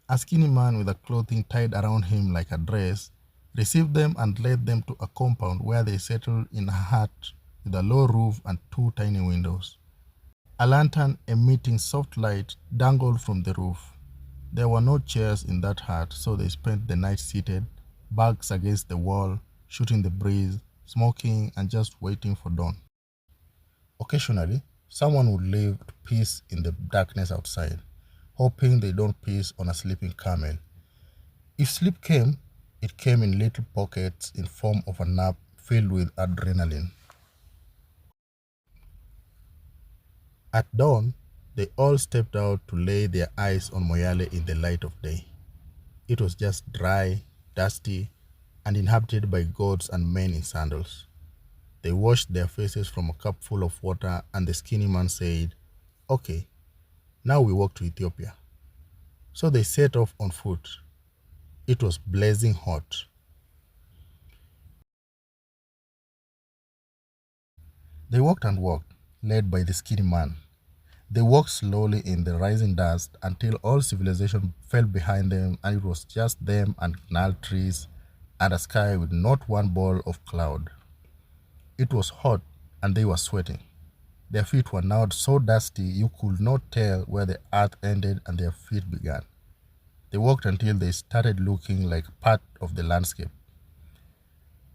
A skinny man with a clothing tied around him like a dress received them and led them to a compound where they settled in a hut with a low roof and two tiny windows. A lantern emitting soft light dangled from the roof. There were no chairs in that hut, so they spent the night seated, backs against the wall, shooting the breeze, smoking, and just waiting for dawn. Occasionally, someone would leave to piss in the darkness outside, hoping they don't piss on a sleeping camel. If sleep came, it came in little pockets in form of a nap filled with adrenaline. At dawn, they all stepped out to lay their eyes on Moyale in the light of day. It was just dry, dusty, and inhabited by goats and men in sandals. They washed their faces from a cup full of water, and the skinny man said, "Okay, now we walk to Ethiopia." So they set off on foot. It was blazing hot. They walked and walked, led by the skinny man. They walked slowly in the rising dust until all civilization fell behind them and it was just them and gnarled trees and a sky with not one ball of cloud. It was hot and they were sweating. Their feet were now so dusty you could not tell where the earth ended and their feet began. They walked until they started looking like part of the landscape.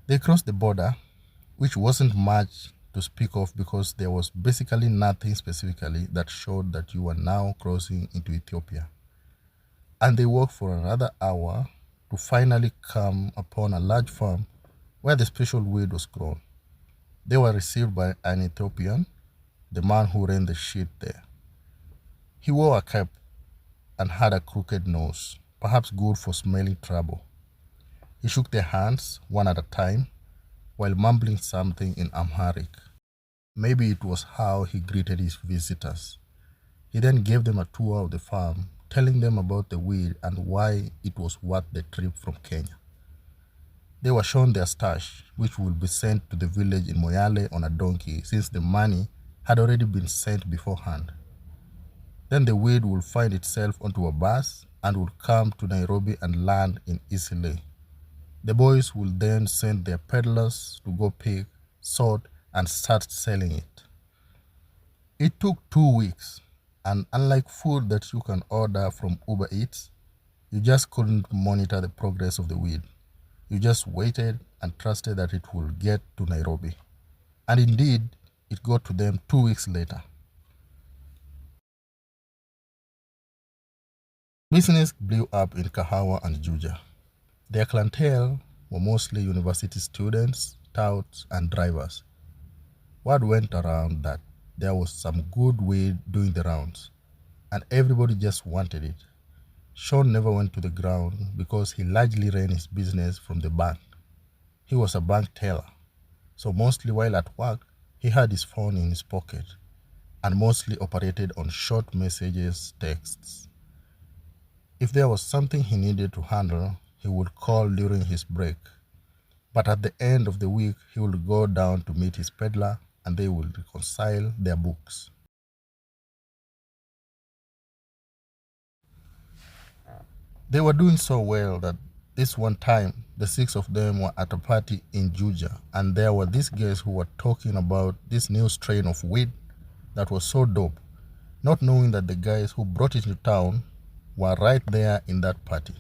They crossed the border, which wasn't much to speak of because there was basically nothing specifically that showed that you were now crossing into Ethiopia. And they walked for another hour to finally come upon a large farm where the special weed was grown. They were received by an Ethiopian, the man who ran the shit there. He wore a cap and had a crooked nose, perhaps good for smelling trouble. He shook their hands one at a time while mumbling something in Amharic. Maybe it was how he greeted his visitors. He then gave them a tour of the farm, telling them about the weed and why it was worth the trip from Kenya. They were shown their stash, which would be sent to the village in Moyale on a donkey since the money had already been sent beforehand. Then the weed would find itself onto a bus and would come to Nairobi and land in Eastleigh. The boys would then send their peddlers to go pick, sort, and start selling it. It took 2 weeks, and unlike food that you can order from Uber Eats, you just couldn't monitor the progress of the weed. You just waited and trusted that it would get to Nairobi. And indeed, it got to them 2 weeks later. Business blew up in Kahawa and Juja. Their clientele were mostly university students, touts, and drivers. Word went around that there was some good weed doing the rounds, and everybody just wanted it. Sean never went to the ground because he largely ran his business from the bank. He was a bank teller, so mostly while at work, he had his phone in his pocket and mostly operated on short messages, texts. If there was something he needed to handle, he would call during his break. But at the end of the week, he would go down to meet his peddler and they would reconcile their books. They were doing so well that this one time, the six of them were at a party in Juja, and there were these guys who were talking about this new strain of weed that was so dope, not knowing that the guys who brought it to town were right there in that party.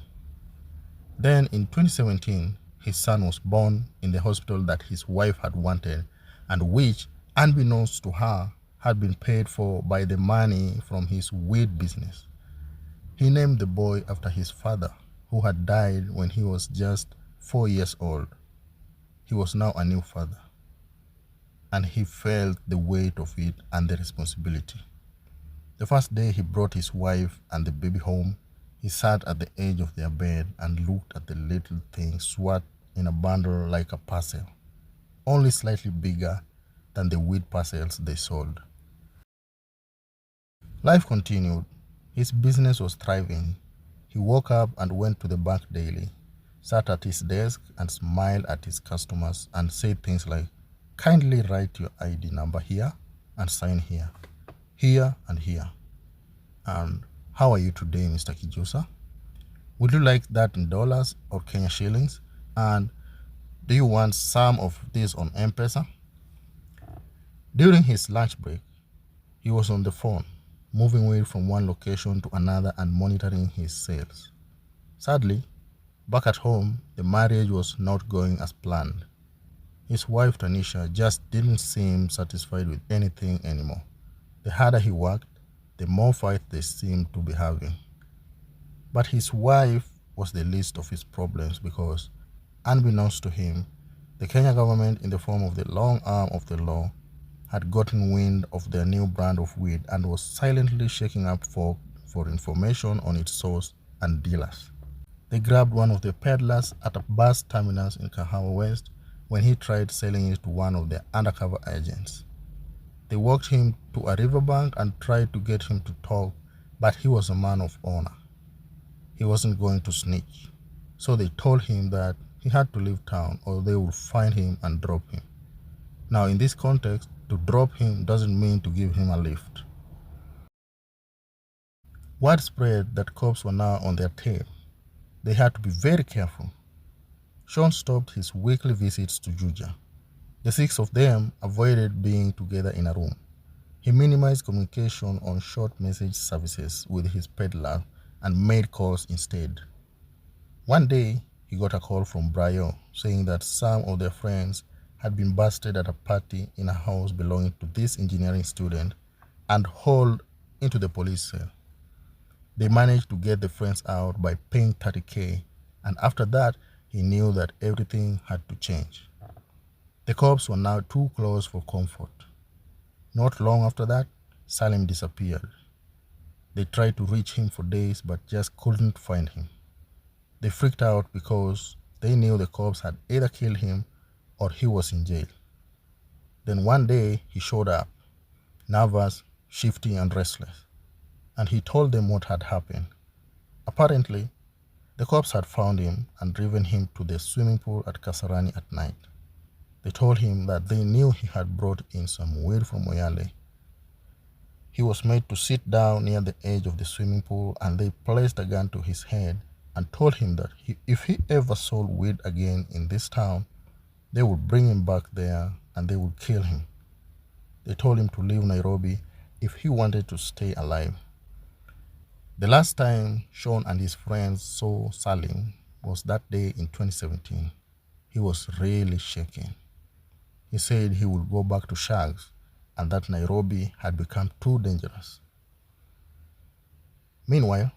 Then in 2017, his son was born in the hospital that his wife had wanted and which, unbeknownst to her, had been paid for by the money from his weed business. He named the boy after his father, who had died when he was just 4 years old. He was now a new father, and he felt the weight of it and the responsibility. The first day he brought his wife and the baby home, he sat at the edge of their bed and looked at the little thing swathed in a bundle like a parcel, only slightly bigger than the weed parcels they sold. Life continued. His business was thriving. He woke up and went to the bank daily, sat at his desk and smiled at his customers and said things like, "Kindly write your ID number here and sign here and here. And how are you today, Mr. Kijosa?" Would you like that in dollars or Kenya shillings? And do you want some of this on M-Pesa? During his lunch break, he was on the phone, moving weed from one location to another and monitoring his sales. Sadly, back at home, the marriage was not going as planned. His wife Tanisha just didn't seem satisfied with anything anymore. The harder he worked, the more fight they seemed to be having. But his wife was the least of his problems because, unbeknownst to him, the Kenya government, in the form of the long arm of the law, had gotten wind of their new brand of weed and was silently shaking up folk for information on its source and dealers. They grabbed one of the peddlers at a bus terminus in Kahawa West when he tried selling it to one of their undercover agents. They walked him to a riverbank and tried to get him to talk, but he was a man of honor. He wasn't going to snitch, so they told him that he had to leave town or they would find him and drop him. Now, in this context, to drop him doesn't mean to give him a lift. Word spread that cops were now on their tail. They had to be very careful. Sean stopped his weekly visits to Juja. The six of them avoided being together in a room. He minimized communication on short message services with his peddler and made calls instead. One day, he got a call from Brayo saying that some of their friends had been busted at a party in a house belonging to this engineering student and hauled into the police cell. They managed to get the friends out by paying 30K, and after that, he knew that everything had to change. The cops were now too close for comfort. Not long after that, Salim disappeared. They tried to reach him for days but just couldn't find him. They freaked out because they knew the cops had either killed him or he was in jail. Then one day he showed up, nervous, shifty and restless, and he told them what had happened. Apparently, the cops had found him and driven him to the swimming pool at Kasarani at night. They told him that they knew he had brought in some weed from Moyale. He was made to sit down near the edge of the swimming pool and they placed a gun to his head and told him that if he ever sold weed again in this town, they would bring him back there and they would kill him. They told him to leave Nairobi if he wanted to stay alive. The last time Sean and his friends saw Salim was that day in 2017. He was really shaking. He said he would go back to Shags and that Nairobi had become too dangerous. Meanwhile,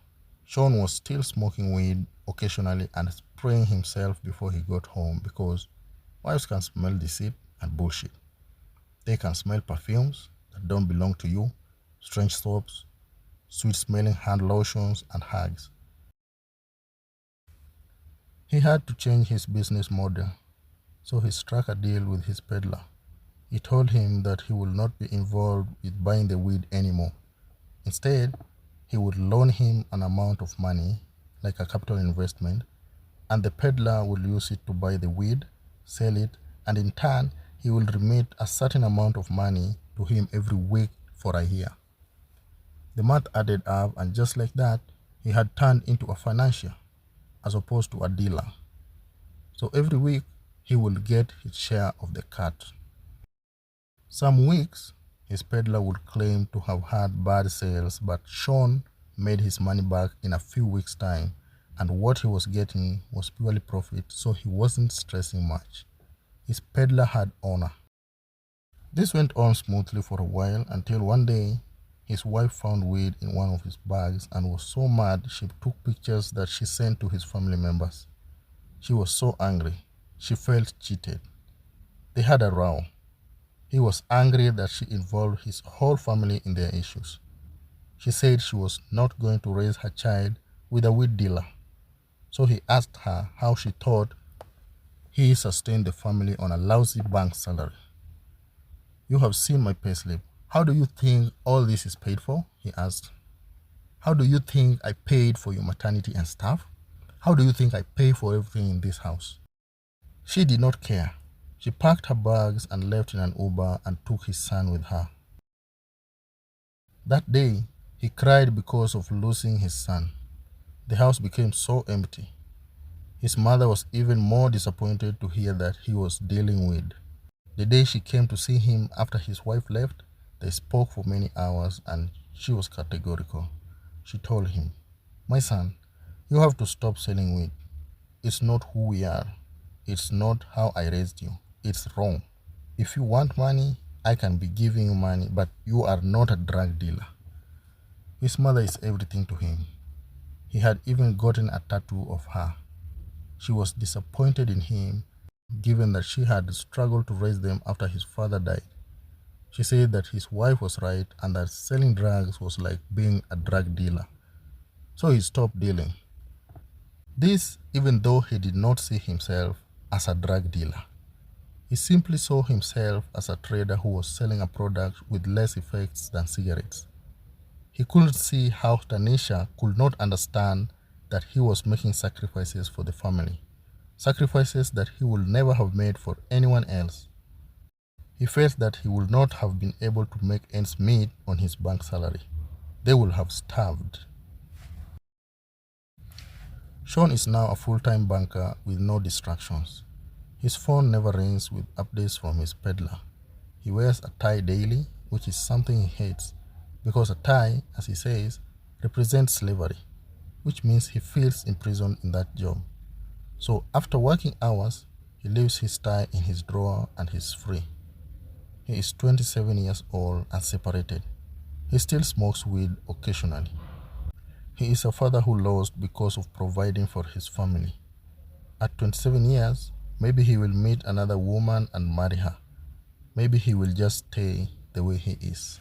Sean was still smoking weed occasionally and spraying himself before he got home because wives can smell deceit and bullshit. They can smell perfumes that don't belong to you, strange soaps, sweet-smelling hand lotions, and hugs. He had to change his business model, so he struck a deal with his peddler. He told him that he would not be involved with buying the weed anymore. Instead, he would loan him an amount of money, like a capital investment, and the peddler would use it to buy the weed, sell it, and in turn, he will remit a certain amount of money to him every week for a year. The math added up, and just like that, he had turned into a financier as opposed to a dealer. So every week, he would get his share of the cut. Some weeks, his peddler would claim to have had bad sales, but Sean made his money back in a few weeks' time, and what he was getting was purely profit, so he wasn't stressing much. His peddler had honor. This went on smoothly for a while until one day, his wife found weed in one of his bags and was so mad she took pictures that she sent to his family members. She was so angry. She felt cheated. They had a row. He was angry that she involved his whole family in their issues. She said she was not going to raise her child with a weed dealer. So he asked her how she thought he sustained the family on a lousy bank salary. "You have seen my payslip. How do you think all this is paid for?" he asked. "How do you think I paid for your maternity and stuff? How do you think I pay for everything in this house?" She did not care. She packed her bags and left in an Uber and took his son with her. That day, he cried because of losing his son. The house became so empty. His mother was even more disappointed to hear that he was dealing with. The day she came to see him after his wife left, they spoke for many hours and she was categorical. She told him, "My son, you have to stop selling weed. It's not who we are. It's not how I raised you. It's wrong. If you want money, I can be giving you money, but you are not a drug dealer." His mother is everything to him. He had even gotten a tattoo of her. She was disappointed in him, given that she had struggled to raise them after his father died. She said that his wife was right and that selling drugs was like being a drug dealer. So he stopped dealing. This even though he did not see himself as a drug dealer. He simply saw himself as a trader who was selling a product with less effects than cigarettes. He couldn't see how Tanisha could not understand that he was making sacrifices for the family, sacrifices that he would never have made for anyone else. He felt that he would not have been able to make ends meet on his bank salary. They would have starved. Sean is now a full-time banker with no distractions. His phone never rings with updates from his peddler. He wears a tie daily, which is something he hates, because a tie, as he says, represents slavery, which means he feels imprisoned in that job. So after working hours, he leaves his tie in his drawer and he's free. He is 27 years old and separated. He still smokes weed occasionally. He is a father who lost because of providing for his family. At 27 years, maybe he will meet another woman and marry her. Maybe he will just stay the way he is.